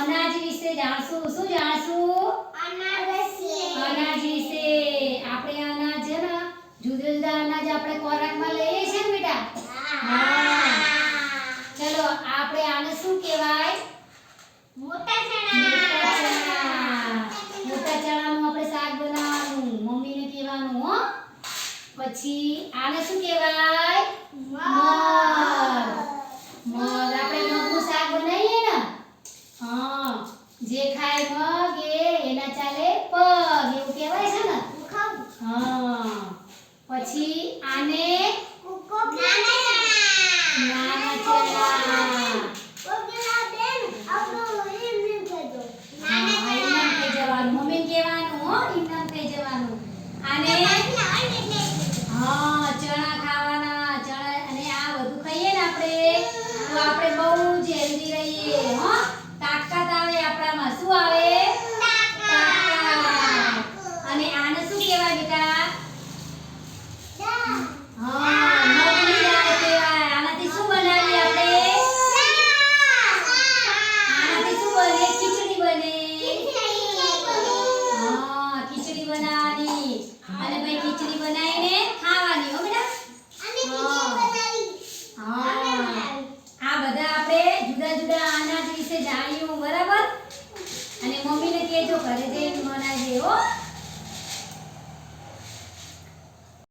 અનાજ વિશે જાણશું. શું જાણશું? અનાજ વિશે. આપણે અનાજ છે ને જુદા જુદા અનાજ આપણે ખોરાકમાં લઈએ છીએ ને બેટા. હા. ચલો આપણે આને શું કહેવાય? મોટા ચણા. મોટા ચણાનું આપણે શાક બનાવવાનું. મમ્મીને કહેવાનું હો. પછી આને શું કહેવાય? મગ. આપણે મગનું શાક બનાવીએ ને. હા. જે ખાય મગ એના ચાલે પગ એવું કહેવાય છે ને. હા. પછી આને નાના ચણા. મમ્મી કહેવાનું હો ઇનામ થઈ જવાનું. આને હા ચણા ખાવાના. ચણા અને આ બધું ખાઈએ ને આપણે તો આપણે બહુ જ હેલ્ધી રહીએ હો. તાકાત આવે આપણામાં. શું આવે? તાકાત. અને આને શું કહેવાય બેટા? હા મગની દાળ કહેવાય. આનાથી શું બનાવીએ આપણે? આનાથી શું બને? ખીચડી બને. હા ખીચડી બનાવવાની. અને ભાઈ ખીચડી બનાવીને ખાવાની હો બેટા. હા આ બધા આપણે જુદા જુદા અનાજ વિશે જાણ્યું બરાબર. અને મમ્મીને કહેજો ઘરે જઈને બનાવજે હો.